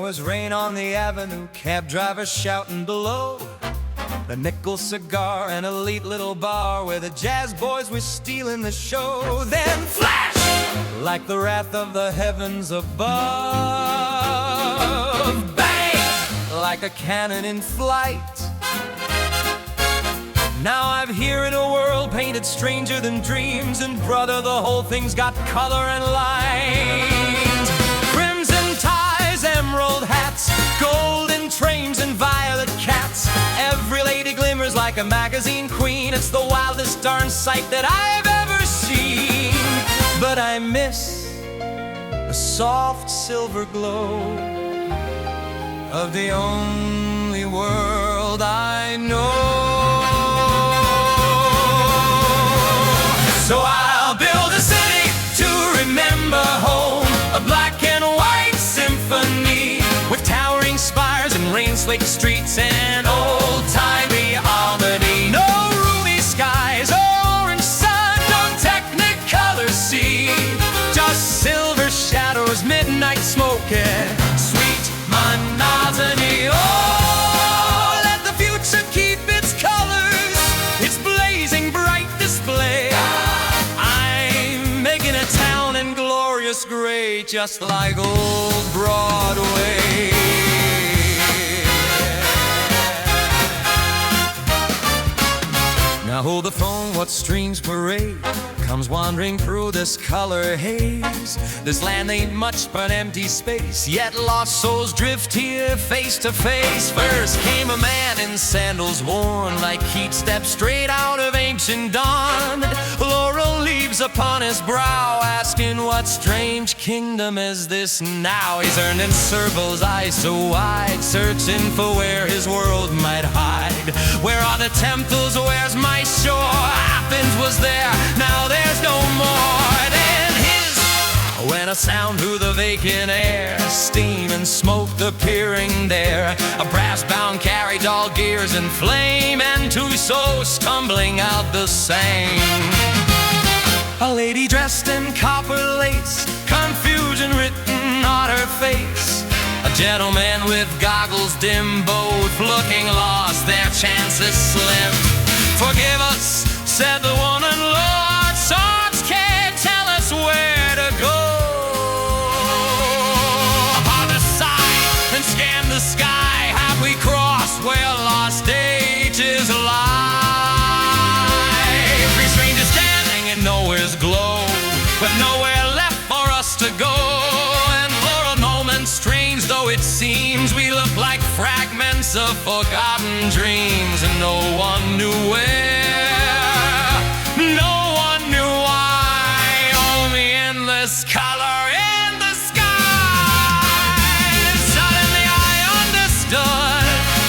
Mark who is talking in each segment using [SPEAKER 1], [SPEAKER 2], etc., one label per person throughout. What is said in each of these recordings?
[SPEAKER 1] was rain on the avenue, cab drivers shouting below. The nickel cigar, an elite little bar where the jazz boys were stealing the show. Then flash, like the wrath of the heavens above. Bang, like a cannon in flight. Now I'm here in a world painted stranger than dreams, and brother, the whole thing's got color and lines. Crimson ties, emerald hats, golden trains and violet cats. Every lady glimmers like a magazine queen. It's the wildest darn sight that I've ever seen. But I miss the soft silver glow of the only world I know. So I'll build a city to remember home, a black and white symphony with towering spires and rain-slicked streets and old-timey harmony. No roomy skies, orange sun, no technicolor sea, just silver shadows, midnight smoke and sweet monotony. Oh, let the future keep its colors, its blazing bright display. Gray, just like old Broadway. Now hold the phone, what strange parade comes wandering through this color haze? This land ain't much but empty space, yet lost souls drift here face to face. First came a man in sandals worn like heat steps straight out of ancient dawn. Laurel leaves upon his brow, asking what strange kingdom is this now? He's earned in circles, eyes so wide, searching for where his world might hide. Where are the temples? Where's my shore? Athens was there, now there's no more than his. When a sound through the vacant air, steam and smoke appearing there. A brass bound carriage, all gears and flame, and two souls tumbling out the same. A lady dressed in copper lace, confusion written on her face. A gentleman with goggles dim, both looking lost, their chances slim. Forgive us, said the woman, Lord, swords can't tell us where to go. Upon the side and scan the sky, have we crossed where lost ages lie? Three strangers standing in nowhere's glow, with nowhere left for us to go. And for a moment, strange though it seems, we look like fragments of forgotten dreams, and no one knew where, no one knew why. Only endless color in the sky. Suddenly I understood,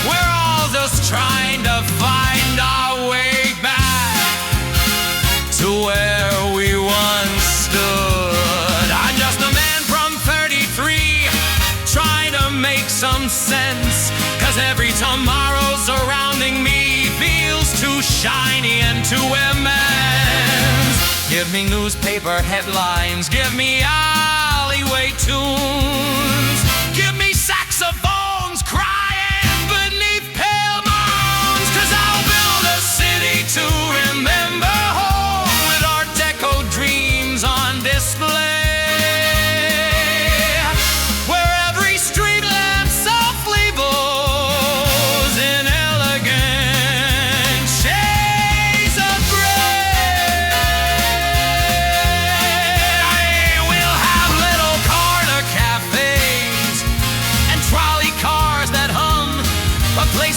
[SPEAKER 1] we're all just trying to find our way back to where we once stood. I'm just a man from 33, trying to make some sense, 'cause every tomorrow surrounding me feels too shiny and too immense. Give me newspaper headlines, give me alleyway tunes, give me saxophones crying beneath pale moons, 'cause I'll build a city to remember home, with Art Deco dreams on display.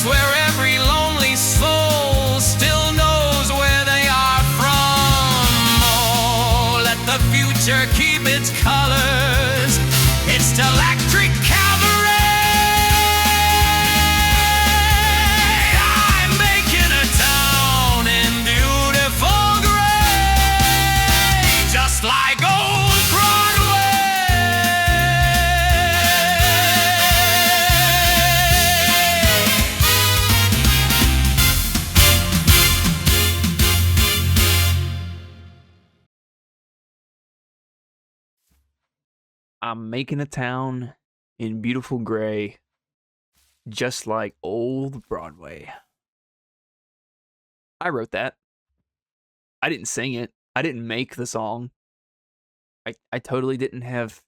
[SPEAKER 1] Where every lonely soul still knows where they are from. Oh, let the future keep its colors, its electric cabaret. I'm making a town in beautiful gray, just like old Broadway.
[SPEAKER 2] I'm making a town in beautiful gray, just like old Broadway. I wrote that. I didn't sing it. I didn't make the song. I totally didn't have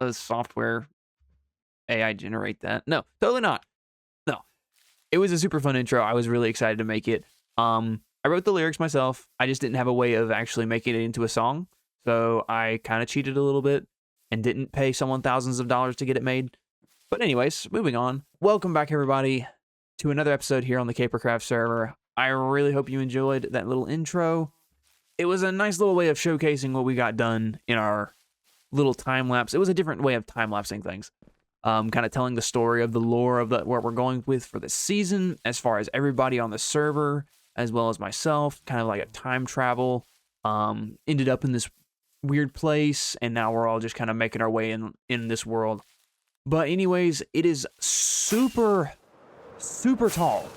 [SPEAKER 2] a software AI generate that. No, totally not. No. It was a super fun intro. I was really excited to make it. I wrote the lyrics myself. I just didn't have a way of actually making it into a song. So I kind of cheated a little bit and didn't pay someone thousands of dollars to get it made. But anyways, moving on. Welcome back, everybody, to another episode here on the CaperCraft server. I really hope you enjoyed that little intro. It was a nice little way of showcasing what we got done in our little time lapse. It was a different way of time lapsing things. Kind of telling the story of the lore of what we're going with for this season, as far as everybody on the server, as well as myself, kind of like a time travel. Ended up in this weird place, and now we're all just kind of making our way in this world. But anyways, it is super, super tall.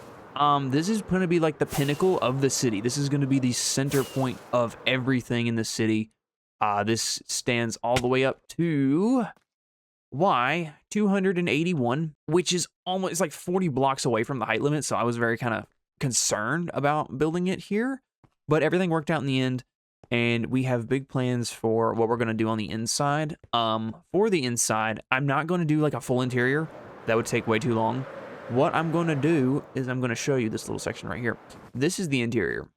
[SPEAKER 2] This is going to be like the pinnacle of the city. This is going to be the center point of everything in the city. This stands all the way up to Y281, which is almost, it's like 40 blocks away from the height limit. So I was very kind of concerned about building it here, but everything worked out in the end. And we have big plans for what we're going to do on the inside. For the inside, I'm not going to do like a full interior. That would take way too long. What I'm going to do is I'm going to show you this little section right here. This is the interior.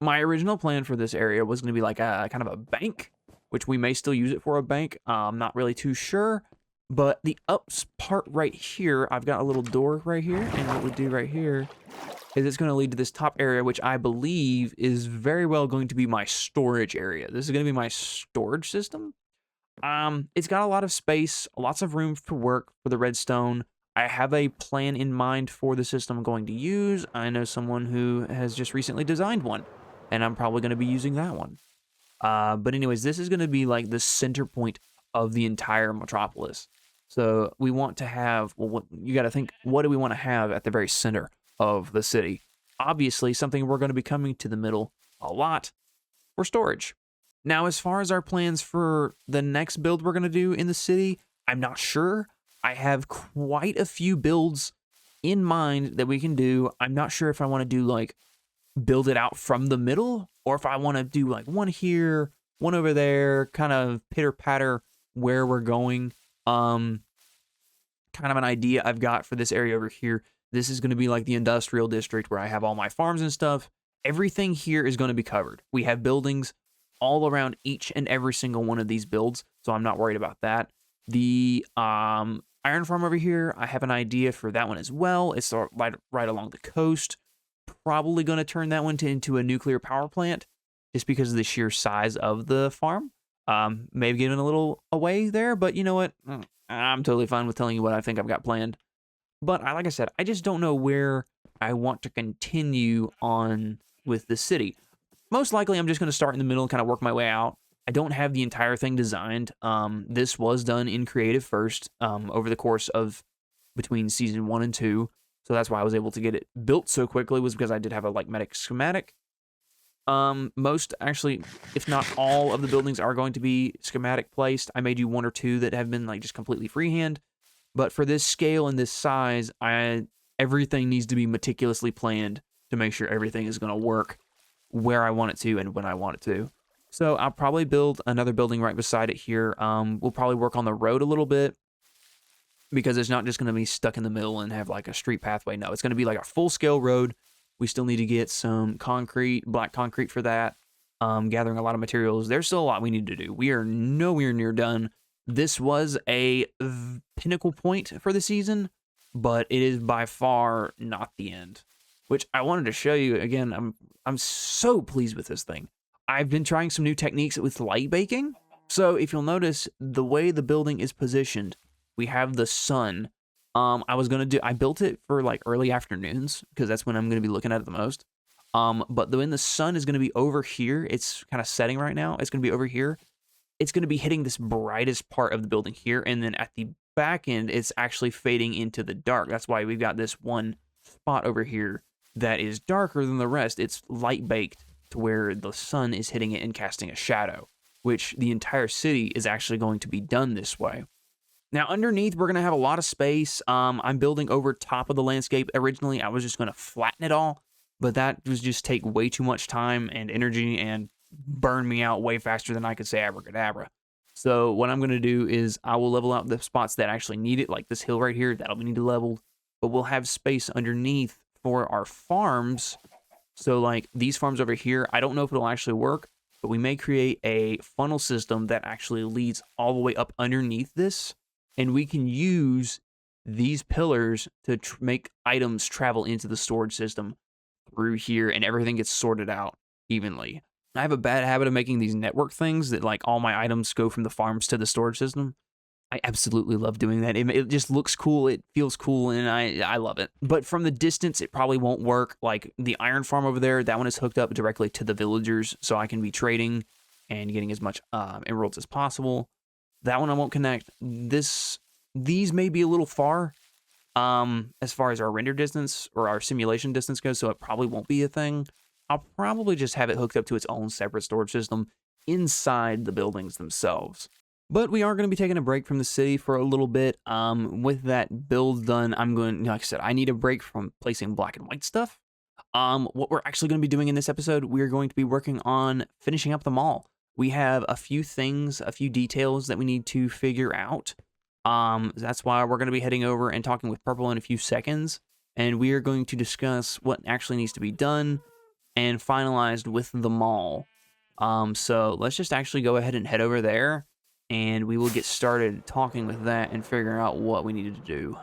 [SPEAKER 2] My original plan for this area was going to be like a kind of a bank, which we may still use it for a bank. I'm not really too sure. But the ups part right here, I've got a little door right here. And what we do right here is it's going to lead to this top area, which I believe is very well going to be my storage area. This is going to be my storage system. It's got a lot of space, lots of room for work for the redstone. I have a plan in mind for the system I'm going to use. I know someone who has just recently designed one, and I'm probably going to be using that one. But anyways, this is going to be like the center point of the entire metropolis. So we want to have, well, you got to think, what do we want to have at the very center of the city? Obviously, something we're going to be coming to the middle a lot for storage. Now, as far as our plans for the next build we're going to do in the city, I'm not sure. I have quite a few builds in mind that we can do. I'm not sure if I want to do like build it out from the middle, or if I want to do like one here, one over there, kind of pitter patter where we're going. Kind of an idea I've got for this area over here. This is going to be like the industrial district where I have all my farms and stuff. Everything here is going to be covered. We have buildings all around each and every single one of these builds, so I'm not worried about that. The iron farm over here, I have an idea for that one as well. It's right along the coast. Probably going to turn that one into a nuclear power plant just because of the sheer size of the farm. Maybe getting a little away there, but you know what? I'm totally fine with telling you what I think I've got planned. But like I said, I just don't know where I want to continue on with the city. Most likely, I'm just going to start in the middle and kind of work my way out. I don't have the entire thing designed. This was done in creative first over the course of between season 1 and 2. So that's why I was able to get it built so quickly, was because I did have a like medic schematic. Most, actually, if not all of the buildings are going to be schematic placed. I may do 1 or 2 that have been like just completely freehand. But for this scale and this size, everything needs to be meticulously planned to make sure everything is going to work where I want it to and when I want it to. So I'll probably build another building right beside it here. We'll probably work on the road a little bit because it's not just going to be stuck in the middle and have like a street pathway. No, it's going to be like a full-scale road. We still need to get some concrete, black concrete for that, gathering a lot of materials. There's still a lot we need to do. We are nowhere near done. This was a pinnacle point for the season, but it is by far not the end, which I wanted to show you. Again, I'm so pleased with this thing. I've been trying some new techniques with light baking. So if you'll notice, the way the building is positioned, we have the sun. I built it for like early afternoons because that's when I'm going to be looking at it the most. But when the sun is going to be over here, it's kind of setting right now. It's going to be over here. It's going to be hitting this brightest part of the building here. And then at the back end, it's actually fading into the dark. That's why we've got this one spot over here that is darker than the rest. It's light baked to where the sun is hitting it and casting a shadow, which the entire city is actually going to be done this way. Now, underneath, we're going to have a lot of space. I'm building over top of the landscape. Originally, I was just going to flatten it all, but that was just take way too much time and energy and burn me out way faster than I could say abracadabra. So what I'm going to do is I will level out the spots that actually need it, like this hill right here. That'll be needed leveled, but we'll have space underneath for our farms. So like these farms over here, I don't know if it'll actually work, but we may create a funnel system that actually leads all the way up underneath this. And we can use these pillars to make items travel into the storage system through here, and everything gets sorted out evenly. I have a bad habit of making these network things that like all my items go from the farms to the storage system. I absolutely love doing that. It just looks cool. It feels cool, and I love it. But from the distance, it probably won't work. Like the iron farm over there, that one is hooked up directly to the villagers, so I can be trading and getting as much emeralds as possible. That one I won't connect. These may be a little far as far as our render distance or our simulation distance goes, so it probably won't be a thing. I'll probably just have it hooked up to its own separate storage system inside the buildings themselves. But we are going to be taking a break from the city for a little bit. With that build done, I'm going, like I said, I need a break from placing black and white stuff. What we're actually going to be doing in this episode, we're going to be working on finishing up the mall. We have a few things, a few details that we need to figure out. That's why we're going to be heading over and talking with Purple in a few seconds. And we are going to discuss what actually needs to be done and finalized with the mall. So let's just actually go ahead and head over there, and we will get started talking with that and figuring out what we needed to do.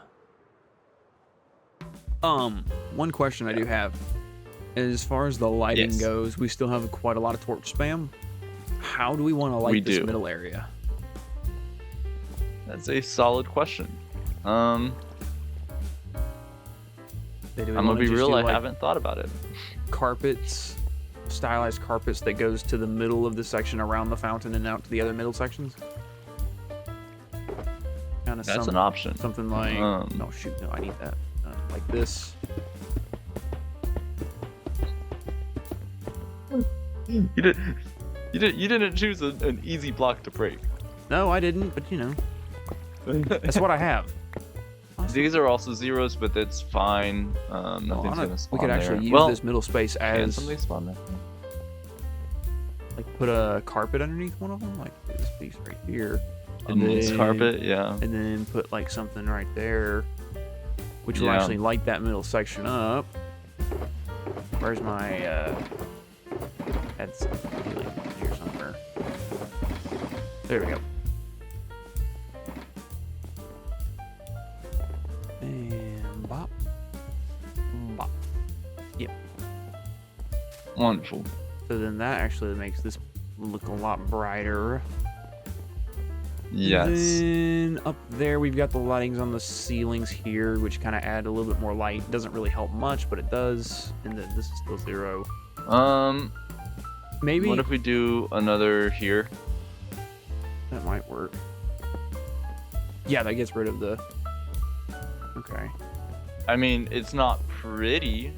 [SPEAKER 2] One question I do have, as far as the lighting goes, we still have quite a lot of torch spam. How do we want to light this middle area?
[SPEAKER 3] That's a solid question. I'm gonna be real, I haven't thought about it.
[SPEAKER 2] Carpets, stylized carpets that goes to the middle of the section around the fountain and out to the other middle sections.
[SPEAKER 3] That's an option.
[SPEAKER 2] Something like, no, I need that. Like this.
[SPEAKER 3] You didn't choose an easy block to break.
[SPEAKER 2] No, I didn't, but you know, that's what I have. Awesome.
[SPEAKER 3] These are also zeros, but that's fine. Nothing's gonna spawn.
[SPEAKER 2] We could actually
[SPEAKER 3] there.
[SPEAKER 2] use this middle space as
[SPEAKER 3] something spawn there.
[SPEAKER 2] Like put a carpet underneath one of them, like this piece right here.
[SPEAKER 3] And then carpet, yeah.
[SPEAKER 2] And then put like something right there, which will actually light that middle section up. Where's my had something here somewhere. There we go. And bop. Bop. Yep.
[SPEAKER 3] Wonderful.
[SPEAKER 2] So then that actually makes this look a lot brighter.
[SPEAKER 3] Yes.
[SPEAKER 2] And then up there we've got the lightings on the ceilings here, which kind of add a little bit more light. Doesn't really help much, but it does. And then this is still zero. Maybe.
[SPEAKER 3] What if we do another here?
[SPEAKER 2] That might work. Yeah, that gets rid of the. Okay.
[SPEAKER 3] I mean, it's not pretty.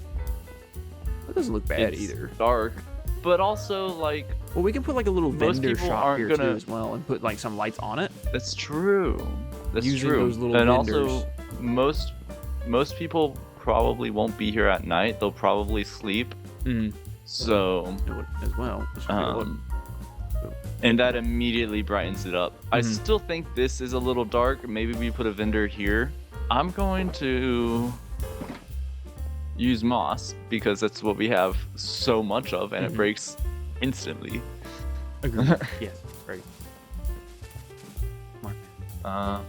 [SPEAKER 2] It doesn't look bad
[SPEAKER 3] it's
[SPEAKER 2] either.
[SPEAKER 3] Dark, but also like.
[SPEAKER 2] Well, we can put like a little vendor shop here too
[SPEAKER 3] gonna...
[SPEAKER 2] as well, and put like some lights on it.
[SPEAKER 3] That's true. That's
[SPEAKER 2] Using
[SPEAKER 3] true.
[SPEAKER 2] Those little
[SPEAKER 3] and
[SPEAKER 2] vendors.
[SPEAKER 3] Also, most people probably won't be here at night. They'll probably sleep. So
[SPEAKER 2] as well.
[SPEAKER 3] And that immediately brightens it up. I still think this is a little dark. Maybe we put a vendor here. I'm going to use moss because that's what we have so much of, and it breaks instantly.
[SPEAKER 2] Agreed. Yes, right.
[SPEAKER 3] A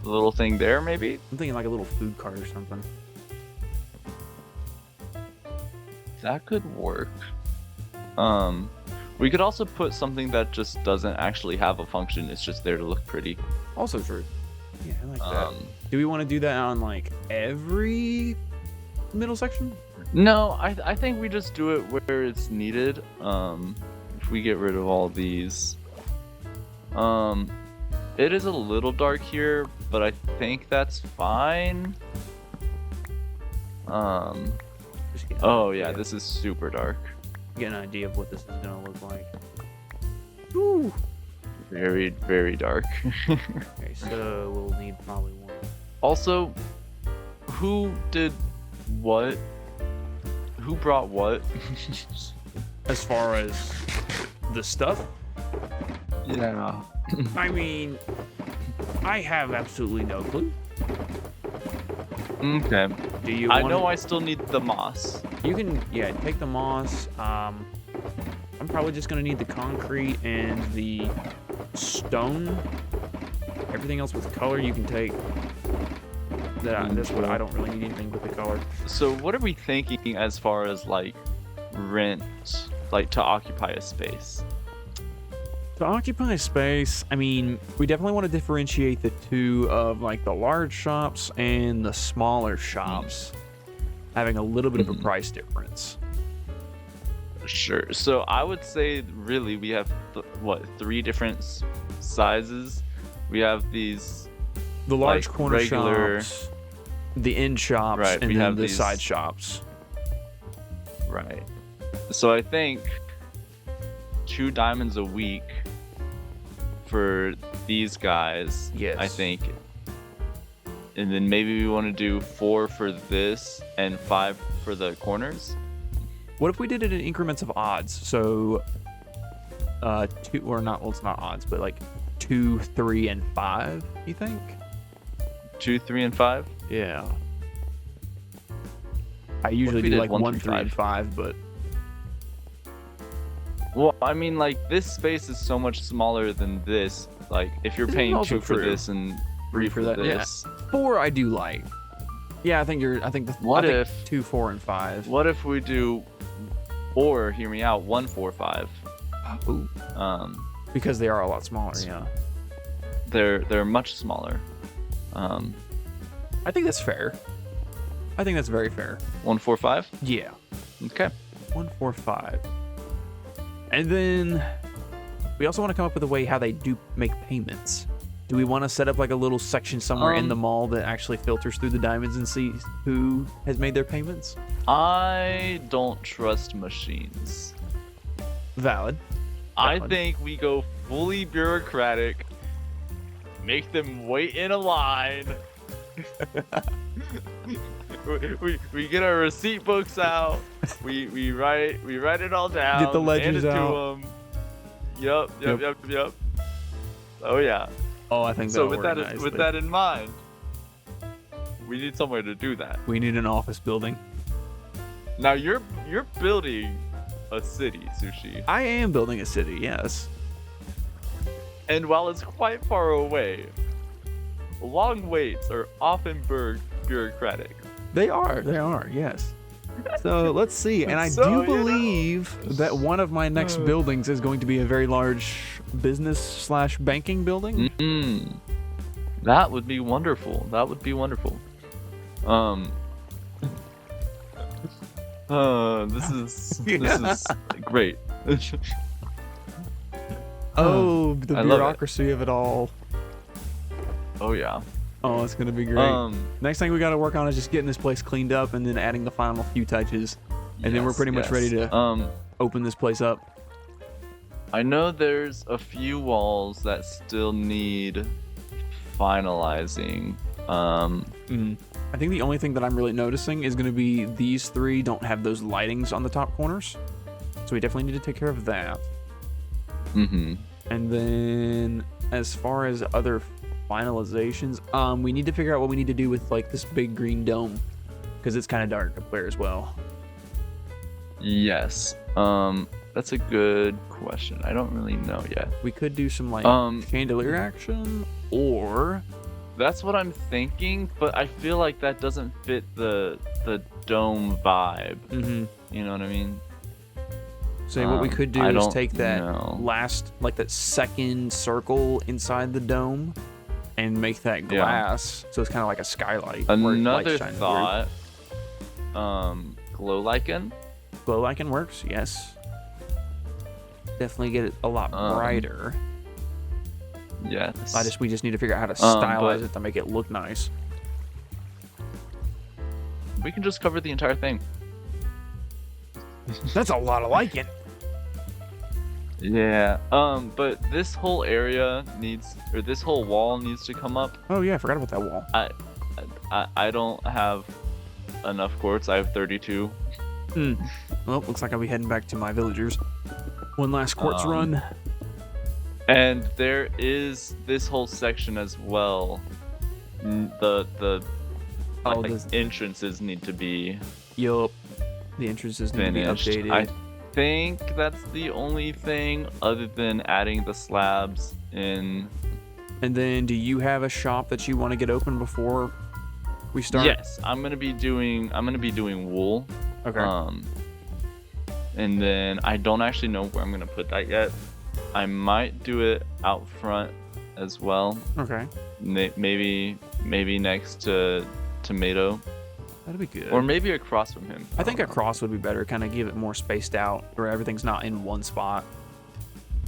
[SPEAKER 3] little thing there, maybe?
[SPEAKER 2] I'm thinking like a little food cart or something.
[SPEAKER 3] That could work. We could also put something that just doesn't actually have a function. It's just there to look pretty.
[SPEAKER 2] Also true. Yeah, I like that. Do we want to do that on like every middle section?
[SPEAKER 3] No, I think we just do it where it's needed. If we get rid of all these. It is a little dark here, but I think that's fine. Oh yeah, this is super dark.
[SPEAKER 2] Get an idea of what this is gonna look like. Ooh.
[SPEAKER 3] very, very dark.
[SPEAKER 2] Okay, so we'll need probably one.
[SPEAKER 3] Also, who did what? Who brought what?
[SPEAKER 2] As far as the stuff,
[SPEAKER 3] Yeah.
[SPEAKER 2] I mean, I have absolutely no clue.
[SPEAKER 3] Okay.
[SPEAKER 2] Do you?
[SPEAKER 3] I
[SPEAKER 2] wanna-
[SPEAKER 3] know I still need the moss.
[SPEAKER 2] You can, yeah, take the moss. I'm probably just gonna need the concrete and the stone. Everything else with color you can take. That's what I don't really need anything with the color.
[SPEAKER 3] So what are we thinking as far as like rent, like to occupy a space?
[SPEAKER 2] To occupy space, I mean, we definitely want to differentiate the two of like the large shops and the smaller shops, having a little bit of a price difference.
[SPEAKER 3] Sure. So I would say really we have what, 3 different sizes. We have these
[SPEAKER 2] The large
[SPEAKER 3] like,
[SPEAKER 2] corner
[SPEAKER 3] regular-
[SPEAKER 2] shops, the end shops,
[SPEAKER 3] Right,
[SPEAKER 2] and
[SPEAKER 3] we
[SPEAKER 2] then
[SPEAKER 3] have
[SPEAKER 2] the
[SPEAKER 3] these-
[SPEAKER 2] side shops.
[SPEAKER 3] right. So I think 2 diamonds a week for these guys.
[SPEAKER 2] Yes.
[SPEAKER 3] I think. And then maybe we want to do 4 for this and 5 for the corners.
[SPEAKER 2] What if we did it in increments of odds? So, 2 or not? Well, it's not odds, but like 2, 3, and 5. You think?
[SPEAKER 3] 2, 3, and 5.
[SPEAKER 2] Yeah. I usually
[SPEAKER 3] we
[SPEAKER 2] do
[SPEAKER 3] did
[SPEAKER 2] like
[SPEAKER 3] 1
[SPEAKER 2] 1,
[SPEAKER 3] through
[SPEAKER 2] 3, and 5, but
[SPEAKER 3] Well, I mean, like this space is so much smaller than this. Like, if you're
[SPEAKER 2] This is
[SPEAKER 3] paying
[SPEAKER 2] also
[SPEAKER 3] 2 for
[SPEAKER 2] true.
[SPEAKER 3] this and 3 for
[SPEAKER 2] that, yeah.
[SPEAKER 3] this,
[SPEAKER 2] 4 I do like. Yeah, I think
[SPEAKER 3] What if-
[SPEAKER 2] 2, 4, and 5.
[SPEAKER 3] what if we do, or hear me out, 1, 4, 5?
[SPEAKER 2] Ooh, because they are a lot smaller. Yeah,
[SPEAKER 3] They're much smaller.
[SPEAKER 2] I think that's fair. I think that's very fair.
[SPEAKER 3] 1, 4, 5.
[SPEAKER 2] Yeah.
[SPEAKER 3] Okay.
[SPEAKER 2] 1, 4, 5. And then we also want to come up with a way how they do make payments. Do we want to set up like a little section somewhere in the mall that actually filters through the diamonds and sees who has made their payments?
[SPEAKER 3] I don't trust machines.
[SPEAKER 2] Valid.
[SPEAKER 3] I
[SPEAKER 2] Valid.
[SPEAKER 3] think we go fully bureaucratic. Make them wait in a line. we get our receipt books out. We write it all down.
[SPEAKER 2] Get the ledgers
[SPEAKER 3] hand it
[SPEAKER 2] out.
[SPEAKER 3] to 'em. Yep. Oh yeah.
[SPEAKER 2] Oh, I think
[SPEAKER 3] So
[SPEAKER 2] that'll
[SPEAKER 3] with
[SPEAKER 2] work
[SPEAKER 3] that
[SPEAKER 2] nicely.
[SPEAKER 3] with that in mind, we need somewhere to do that.
[SPEAKER 2] We need an office building.
[SPEAKER 3] Now you're building a city, Sushi,
[SPEAKER 2] I am building a city, yes.
[SPEAKER 3] and while it's quite far away, long waits are often bureaucratic.
[SPEAKER 2] They are, yes. So let's see. And I
[SPEAKER 3] So,
[SPEAKER 2] do
[SPEAKER 3] you know.
[SPEAKER 2] believe that one of my next buildings is going to be a very large business/banking building.
[SPEAKER 3] Mm. That would be wonderful. This is great.
[SPEAKER 2] Oh, the
[SPEAKER 3] I love it.
[SPEAKER 2] bureaucracy of it all.
[SPEAKER 3] Oh yeah.
[SPEAKER 2] Oh, it's gonna be great. Next thing we got to work on is just getting this place cleaned up and then adding the final few touches, and then we're pretty much ready to open this place up.
[SPEAKER 3] I know there's a few walls that still need finalizing.
[SPEAKER 2] I think the only thing that I'm really noticing is going to be these 3 don't have those lightings on the top corners, so we definitely need to take care of that.
[SPEAKER 3] Mm-hmm.
[SPEAKER 2] And then as far as other finalizations, we need to figure out what we need to do with like this big green dome, because it's kind of dark up there as well.
[SPEAKER 3] Yes. That's a good question. I don't really know yet.
[SPEAKER 2] We could do some like chandelier action, or
[SPEAKER 3] That's what I'm thinking, but I feel like that doesn't fit the dome vibe. You know what I mean?
[SPEAKER 2] so what we could do
[SPEAKER 3] I
[SPEAKER 2] is
[SPEAKER 3] don't
[SPEAKER 2] take that
[SPEAKER 3] know.
[SPEAKER 2] last, like that second circle inside the dome, and make that
[SPEAKER 3] Yeah.
[SPEAKER 2] glass, so it's kind of like a skylight. where light
[SPEAKER 3] Another
[SPEAKER 2] shines
[SPEAKER 3] thought. Glow lichen.
[SPEAKER 2] through. Glow lichen works, yes. Definitely get it a lot brighter.
[SPEAKER 3] Yes.
[SPEAKER 2] We just need to figure out how to stylize
[SPEAKER 3] but-
[SPEAKER 2] it to make it look nice.
[SPEAKER 3] We can just cover the entire thing.
[SPEAKER 2] That's a lot of lichen.
[SPEAKER 3] Yeah. But this whole area needs, or this whole wall needs to come up.
[SPEAKER 2] Oh yeah, I forgot about that wall.
[SPEAKER 3] I don't have enough quartz. I have 32.
[SPEAKER 2] Well, looks like I'll be heading back to my villagers. One last quartz run.
[SPEAKER 3] And there is this whole section as well. The entrances need to be
[SPEAKER 2] Yup. The entrances need
[SPEAKER 3] finished.
[SPEAKER 2] to be updated.
[SPEAKER 3] I think that's the only thing other than adding the slabs in.
[SPEAKER 2] And then, do you have a shop that you want to get open before we start?
[SPEAKER 3] Yes, I'm gonna be doing wool.
[SPEAKER 2] Okay.
[SPEAKER 3] And then I don't actually know where I'm gonna put that yet. I might do it out front as well.
[SPEAKER 2] Okay.
[SPEAKER 3] Maybe next to Tomato,
[SPEAKER 2] That'd be good.
[SPEAKER 3] or maybe across from him.
[SPEAKER 2] I think across would be better. Kind of give it more spaced out, where everything's not in one spot.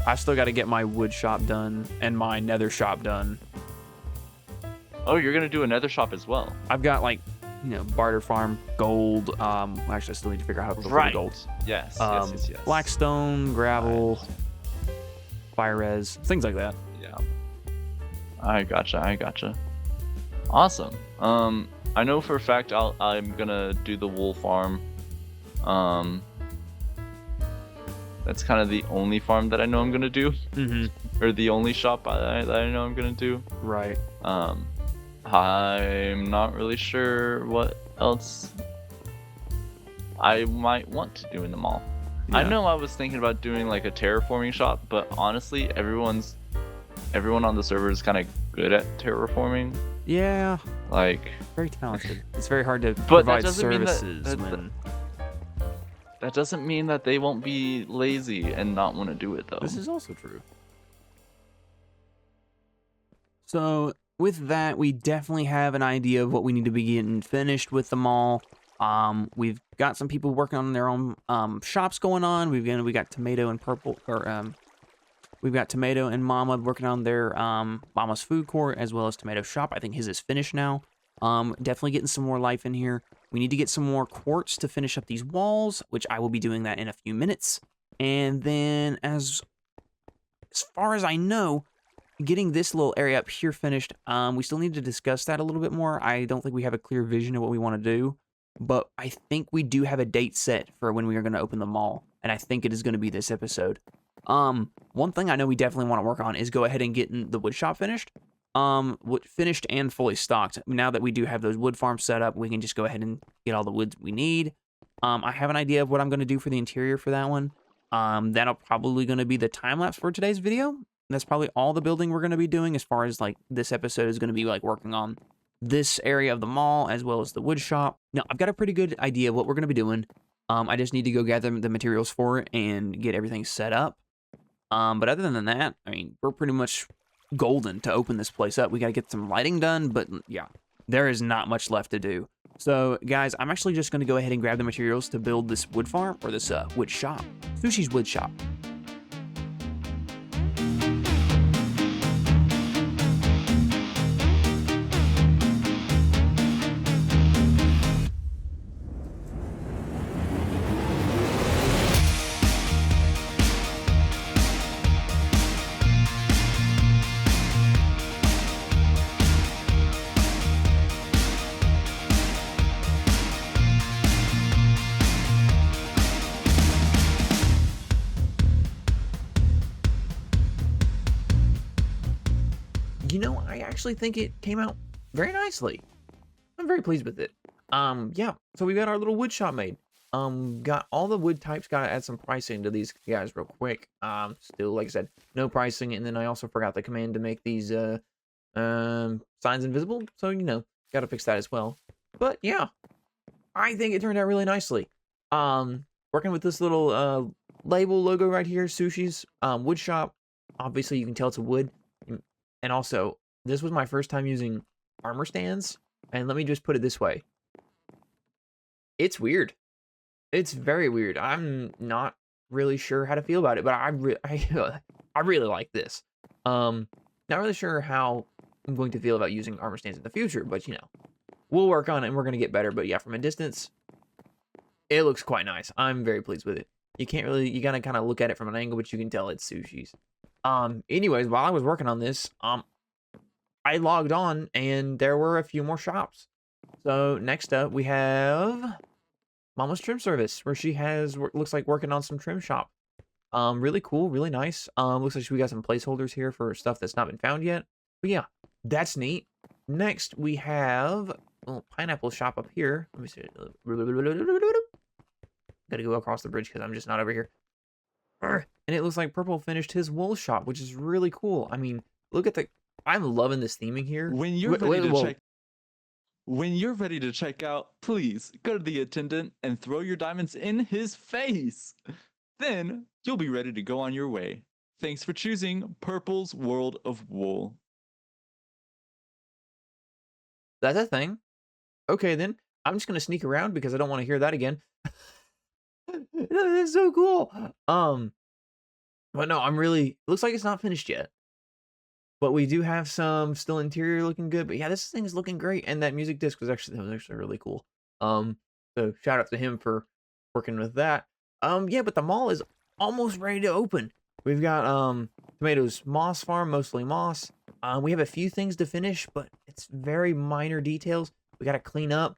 [SPEAKER 2] I still got to get my wood shop done and my nether shop done.
[SPEAKER 3] Oh, you're gonna do another shop as well.
[SPEAKER 2] I've got like, barter farm, gold. Actually, I still need to figure out how to build the gold.
[SPEAKER 3] Yes. Yes.
[SPEAKER 2] Blackstone, gravel, fire res, things like that.
[SPEAKER 3] Yeah. I gotcha. Awesome. I know for a fact I'm gonna do the wool farm. That's kind of the only farm that I know I'm gonna do, or the only shop that I know I'm gonna do.
[SPEAKER 2] Right.
[SPEAKER 3] I'm not really sure what else I might want to do in the mall.
[SPEAKER 2] Yeah.
[SPEAKER 3] I know I was thinking about doing like a terraforming shop, but honestly, everyone on the server is kind of good at terraforming.
[SPEAKER 2] Yeah.
[SPEAKER 3] Like,
[SPEAKER 2] very talented. It's very hard to
[SPEAKER 3] but
[SPEAKER 2] provide
[SPEAKER 3] that doesn't
[SPEAKER 2] services
[SPEAKER 3] mean
[SPEAKER 2] when.
[SPEAKER 3] that doesn't mean that they won't be lazy and not want to do it though.
[SPEAKER 2] This is also true. So with that, we definitely have an idea of what we need to be getting finished with the mall. We've got some people working on their own shops going on. We got Tomato and Purple, or we've got Tomato and Mama working on their Mama's food court as well as Tomato shop. I think his is finished now. Definitely getting some more life in here. We need to get some more quartz to finish up these walls, which I will be doing that in a few minutes. And then as far as I know, getting this little area up here finished, we still need to discuss that a little bit more. I don't think we have a clear vision of what we want to do, but I think we do have a date set for when we are going to open the mall, and I think it is going to be this episode. One thing I know we definitely want to work on is go ahead and get the wood shop finished. Finished and fully stocked. Now that we do have those wood farms set up, we can just go ahead and get all the wood we need. I have an idea of what I'm going to do for the interior for that one. That'll probably going to be the time lapse for today's video. That's probably all the building we're going to be doing, as far as like this episode is going to be like working on this area of the mall as well as the wood shop. Now, I've got a pretty good idea of what we're going to be doing. I just need to go gather the materials for it and get everything set up. But other than that, I mean, we're pretty much golden to open this place up. We got to get some lighting done, but yeah, there is not much left to do. So guys, I'm actually just going to go ahead and grab the materials to build this wood farm, or this wood shop. Sushi's wood shop. I actually think it came out very nicely. I'm very pleased with it. Yeah, so we got our little wood shop made. Got all the wood types. Gotta add some pricing to these guys real quick. Still, like I said, no pricing, and then I also forgot the command to make these signs invisible. So gotta fix that as well. But yeah, I think it turned out really nicely. Working with this little label logo right here, Sushi's wood shop. Obviously, you can tell it's a wood. And also, this was my first time using armor stands. And let me just put it this way. It's weird. It's very weird. I'm not really sure how to feel about it, but I really like this. Not really sure how I'm going to feel about using armor stands in the future, but we'll work on it and we're going to get better. But yeah, from a distance, it looks quite nice. I'm very pleased with it. You can't really, you gotta kind of look at it from an angle, but you can tell it's sushi's. Anyways, while I was working on this, I logged on and there were a few more shops. So next up we have Mama's Trim Service, where she has, looks like working on some trim shop. Really cool, really nice. Looks like we got some placeholders here for stuff that's not been found yet. But yeah, that's neat. Next, we have a little pineapple shop up here. Let me see. Gotta go across the bridge because I'm just not over here. And it looks like Purple finished his wool shop, which is really cool. I mean, look at the... I'm loving this theming here.
[SPEAKER 4] When you're ready to check out, please go to the attendant and throw your diamonds in his face. Then you'll be ready to go on your way. Thanks for choosing Purple's World of Wool.
[SPEAKER 2] That's a thing. Okay, then. I'm just going to sneak around because I don't want to hear that again. That's so cool. But no, I'm really... Looks like it's not finished yet. But we do have some still interior looking good. But yeah, this thing is looking great. And that music disc was actually really cool. So shout out to him for working with that. Yeah, but the mall is almost ready to open. We've got Tomatoes Moss Farm, mostly moss. We have a few things to finish, but it's very minor details. We got to clean up,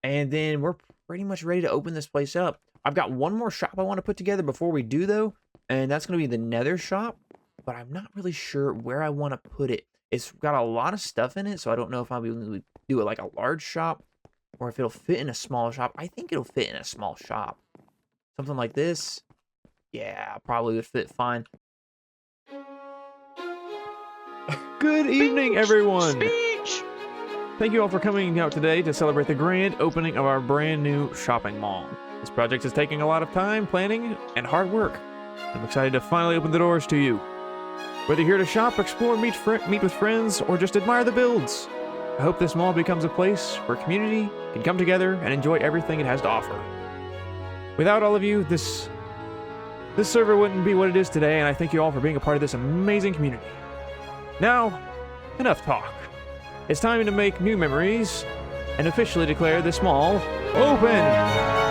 [SPEAKER 2] and then we're pretty much ready to open this place up. I've got one more shop I want to put together before we do, though, and that's going to be the Nether shop, but I'm not really sure where I want to put it. It's got a lot of stuff in it, so I don't know if I'll be able to do it like a large shop or if it'll fit in a small shop. I think it'll fit in a small shop. Something like this. Yeah, probably would fit fine. Good evening, everyone.
[SPEAKER 4] Speech!
[SPEAKER 2] Thank you all for coming out today to celebrate the grand opening of our brand new shopping mall. This project is taking a lot of time, planning, and hard work. I'm excited to finally open the doors to you. Whether you're here to shop, explore, meet with friends, or just admire the builds, I hope this mall becomes a place where community can come together and enjoy everything it has to offer. Without all of you, this server wouldn't be what it is today, and I thank you all for being a part of this amazing community. Now, enough talk. It's time to make new memories and officially declare this mall open!